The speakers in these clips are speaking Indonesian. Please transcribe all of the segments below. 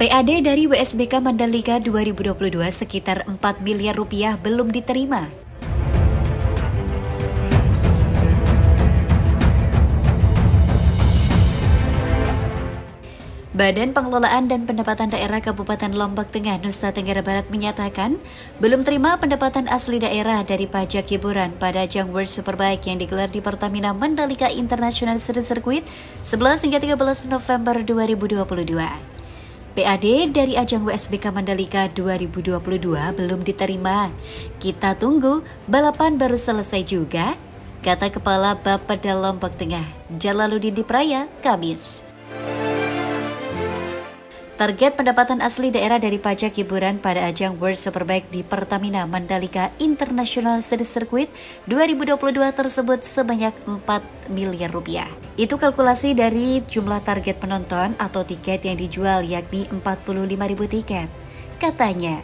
PAD dari WSBK Mandalika 2022 sekitar 4 miliar rupiah belum diterima. Badan Pengelolaan dan Pendapatan Daerah Kabupaten Lombok Tengah, Nusa Tenggara Barat menyatakan belum terima pendapatan asli daerah dari pajak hiburan pada ajang World Superbike yang digelar di Pertamina Mandalika International Street Circuit 11 hingga 13 November 2022. PAD dari ajang WSBK Mandalika 2022 belum diterima. Kita tunggu, balapan baru selesai juga, kata Kepala Bapeda Lombok Tengah, Jalaluddin Dipraya, Kamis. Target pendapatan asli daerah dari pajak hiburan pada ajang World Superbike di Pertamina Mandalika International Street Circuit 2022 tersebut sebanyak 4 miliar rupiah. Itu kalkulasi dari jumlah target penonton atau tiket yang dijual, yakni 45.000 tiket. Katanya,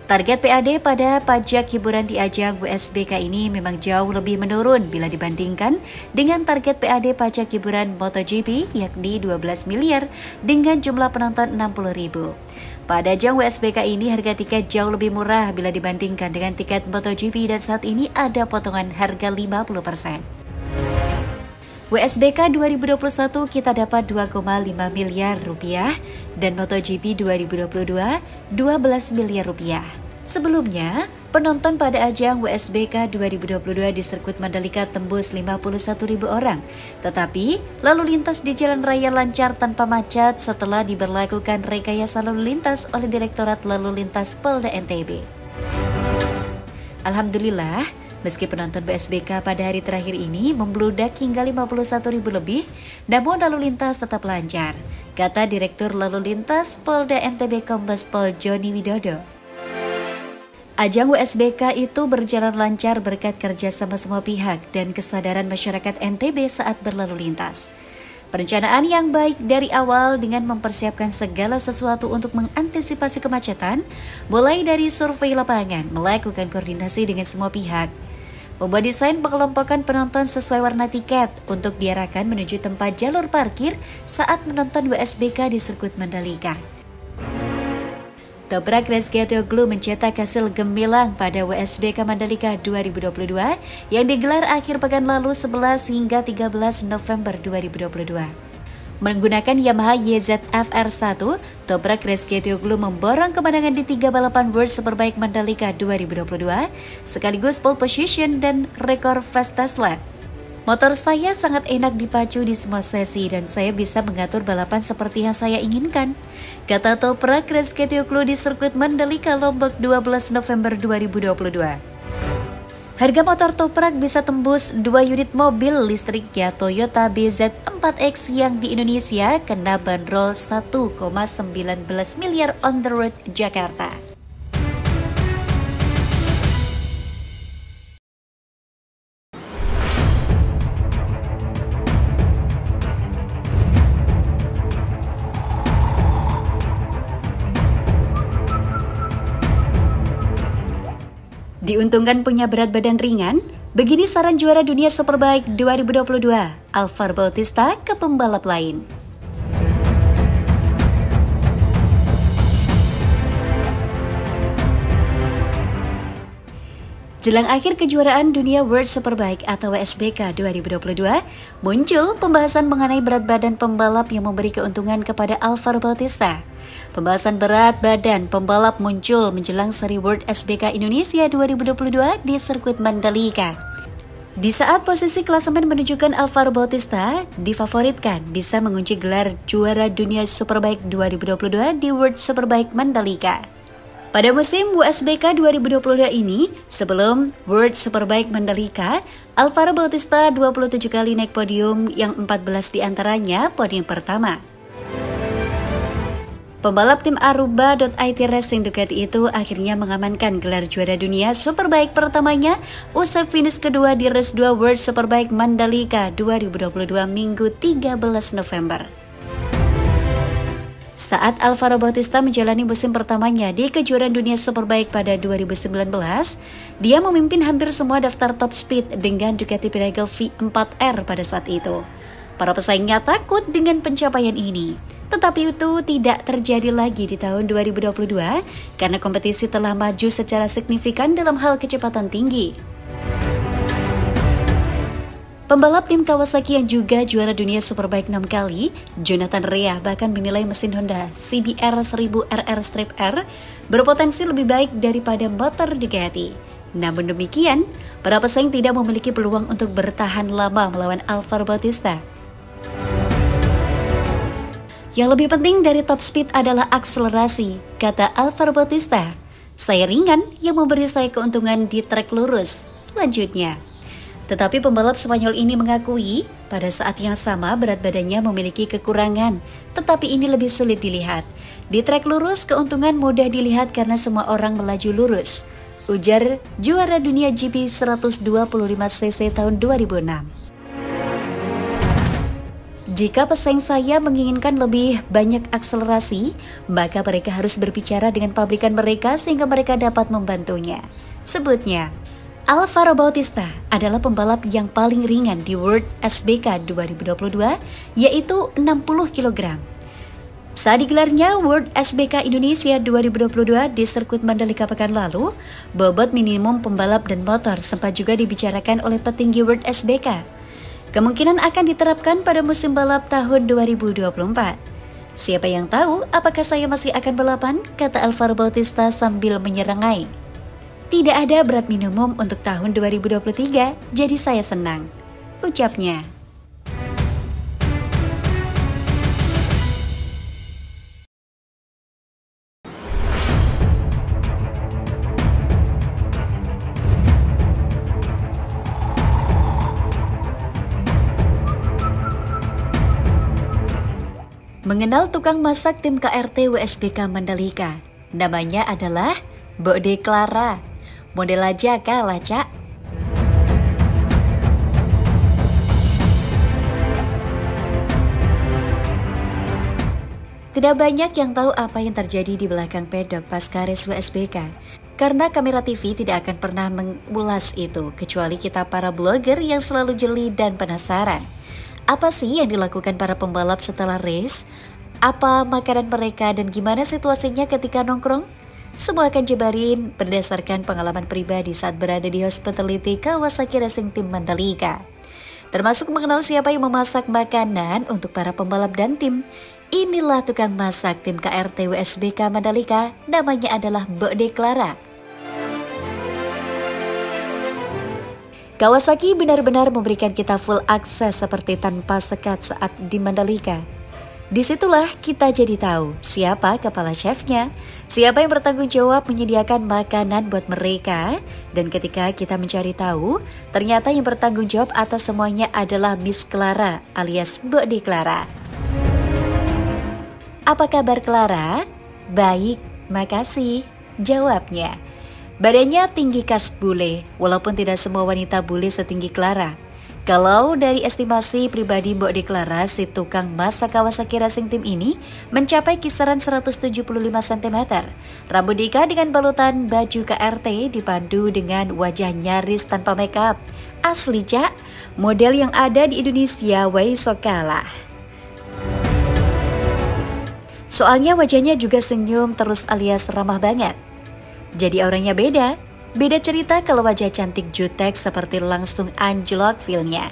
target PAD pada pajak hiburan di ajang WSBK ini memang jauh lebih menurun bila dibandingkan dengan target PAD pajak hiburan MotoGP, yakni 12 miliar dengan jumlah penonton 60.000. Pada ajang WSBK ini harga tiket jauh lebih murah bila dibandingkan dengan tiket MotoGP dan saat ini ada potongan harga 50%. WSBK 2021 kita dapat 2,5 miliar rupiah dan MotoGP 2022 12 miliar rupiah. Sebelumnya, penonton pada ajang WSBK 2022 di sirkuit Mandalika tembus 51.000 orang. Tetapi, lalu lintas di jalan raya lancar tanpa macet setelah diberlakukan rekayasa lalu lintas oleh Direktorat Lalu Lintas Polda NTB. Alhamdulillah, meski penonton WSBK pada hari terakhir ini membludak hingga 51.000 lebih, namun lalu lintas tetap lancar, kata Direktur Lalu Lintas Polda NTB Kombes Pol Joni Widodo. Ajang WSBK itu berjalan lancar berkat kerjasama semua pihak dan kesadaran masyarakat NTB saat berlalu lintas. Perencanaan yang baik dari awal dengan mempersiapkan segala sesuatu untuk mengantisipasi kemacetan, mulai dari survei lapangan, melakukan koordinasi dengan semua pihak, membuat desain pengelompokan penonton sesuai warna tiket untuk diarahkan menuju tempat jalur parkir saat menonton WSBK di sirkuit Mandalika. Toprak Rizky Atioglu mencetak hasil gemilang pada WSBK Mandalika 2022 yang digelar akhir pekan lalu 11 hingga 13 November 2022. Menggunakan Yamaha YZF-R1, Toprak Rizky Atioglu memborong kemenangan di 3 balapan World Superbike Mandalika 2022, sekaligus pole position dan rekor fastest lap. Motor saya sangat enak dipacu di semua sesi dan saya bisa mengatur balapan seperti yang saya inginkan, kata Toprak Rizky Atioglu di sirkuit Mandalika Lombok 12 November 2022. Harga motor Toprak bisa tembus 2 unit mobil listriknya Toyota BZ4X yang di Indonesia kena bandrol 1,19 miliar on the road Jakarta. Diuntungkan punya berat badan ringan? Begini saran juara dunia Superbike 2022, Alvaro Bautista ke pembalap lain. Jelang akhir kejuaraan dunia World Superbike atau WSBK 2022, muncul pembahasan mengenai berat badan pembalap yang memberi keuntungan kepada Alvaro Bautista. Pembahasan berat badan pembalap muncul menjelang seri World SBK Indonesia 2022 di sirkuit Mandalika. Di saat posisi klasemen menunjukkan Alvaro Bautista difavoritkan bisa mengunci gelar juara dunia Superbike 2022 di World Superbike Mandalika. Pada musim WSBK 2022 ini, sebelum World Superbike Mandalika, Alvaro Bautista 27 kali naik podium yang 14 diantaranya podium pertama. Pembalap tim Aruba.it Racing Ducati itu akhirnya mengamankan gelar juara dunia Superbike pertamanya usai finish kedua di Race 2 World Superbike Mandalika 2022 Minggu 13 November. Saat Alvaro Bautista menjalani musim pertamanya di kejuaraan dunia Superbike pada 2019, dia memimpin hampir semua daftar top speed dengan Ducati Pinnacle V4R pada saat itu. Para pesaingnya takut dengan pencapaian ini. Tetapi itu tidak terjadi lagi di tahun 2022 karena kompetisi telah maju secara signifikan dalam hal kecepatan tinggi. Pembalap tim Kawasaki yang juga juara dunia Superbike 6 kali, Jonathan Rea bahkan menilai mesin Honda CBR 1000 RR-R berpotensi lebih baik daripada motor Ducati. Namun demikian, para pesaing tidak memiliki peluang untuk bertahan lama melawan Alvaro Bautista. Yang lebih penting dari top speed adalah akselerasi, kata Alvaro Bautista. Saya ringan yang memberi saya keuntungan di trek lurus. Lanjutnya. Tetapi pembalap Spanyol ini mengakui pada saat yang sama berat badannya memiliki kekurangan, tetapi ini lebih sulit dilihat. Di trek lurus keuntungan mudah dilihat karena semua orang melaju lurus, ujar juara dunia GP 125cc tahun 2006. Jika pesaing saya menginginkan lebih banyak akselerasi, maka mereka harus berbicara dengan pabrikan mereka sehingga mereka dapat membantunya. Sebutnya, Alvaro Bautista adalah pembalap yang paling ringan di World SBK 2022, yaitu 60 kg. Saat digelarnya World SBK Indonesia 2022 di sirkuit Mandalika pekan lalu, bobot minimum pembalap dan motor sempat juga dibicarakan oleh petinggi World SBK. Kemungkinan akan diterapkan pada musim balap tahun 2024. Siapa yang tahu apakah saya masih akan balapan, kata Alvaro Bautista sambil menyerengai. Tidak ada berat minimum untuk tahun 2023, jadi saya senang, ucapnya. Mengenal tukang masak tim KRT WSBK Mandalika. Namanya adalah Bode Clara. Model aja kalah, Cak. Tidak banyak yang tahu apa yang terjadi di belakang pedok pasca race WSBK. Karena kamera TV tidak akan pernah mengulas itu, kecuali kita para blogger yang selalu jeli dan penasaran. Apa sih yang dilakukan para pembalap setelah race? Apa makanan mereka dan gimana situasinya ketika nongkrong? Semua akan jabarin berdasarkan pengalaman pribadi saat berada di hospitality Kawasaki Racing Team Mandalika. Termasuk mengenal siapa yang memasak makanan untuk para pembalap dan tim. Inilah tukang masak tim KRT WSBK Mandalika, namanya adalah Bode Clara. Kawasaki benar-benar memberikan kita full akses seperti tanpa sekat saat di Mandalika. Disitulah kita jadi tahu siapa kepala chefnya, siapa yang bertanggung jawab menyediakan makanan buat mereka. Dan ketika kita mencari tahu, ternyata yang bertanggung jawab atas semuanya adalah Miss Clara alias Bode Clara. Apa kabar Clara? Baik, makasih, jawabnya. Badannya tinggi khas bule, walaupun tidak semua wanita bule setinggi Clara. Kalau dari estimasi pribadi Bode Clara, si tukang masak Kawasaki Racing Team ini mencapai kisaran 175 cm. Rambut diikat dengan balutan baju KRT dipandu dengan wajah nyaris tanpa makeup. Asli, Cak, model yang ada di Indonesia way so kalah. Soalnya wajahnya juga senyum terus alias ramah banget. Jadi orangnya beda. Beda cerita kalau wajah cantik jutek seperti langsung anjlok feel-nya.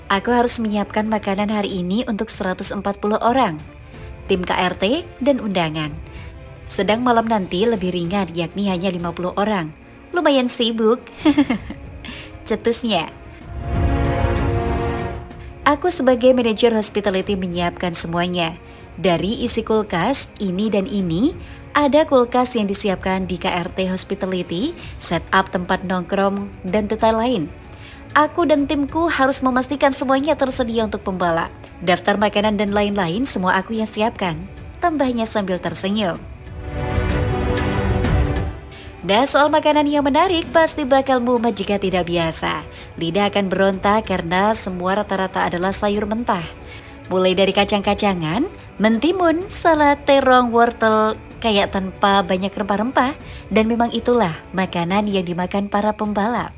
Aku harus menyiapkan makanan hari ini untuk 140 orang. Tim KRT dan undangan. Sedang malam nanti lebih ringan yakni hanya 50 orang. Lumayan sibuk. Cetusnya. Aku sebagai manajer hospitality menyiapkan semuanya. Dari isi kulkas, ini dan ini, ada kulkas yang disiapkan di KRT Hospitality, setup tempat nongkrong, dan detail lain. Aku dan timku harus memastikan semuanya tersedia untuk pembalap. Daftar makanan dan lain-lain semua aku yang siapkan, tambahnya sambil tersenyum. Nah, soal makanan yang menarik pasti bakal mumet jika tidak biasa. Lidah akan berontak karena semua rata-rata adalah sayur mentah. Mulai dari kacang-kacangan, mentimun, salad, terong, wortel, kayak tanpa banyak rempah-rempah. Dan memang itulah makanan yang dimakan para pembalap.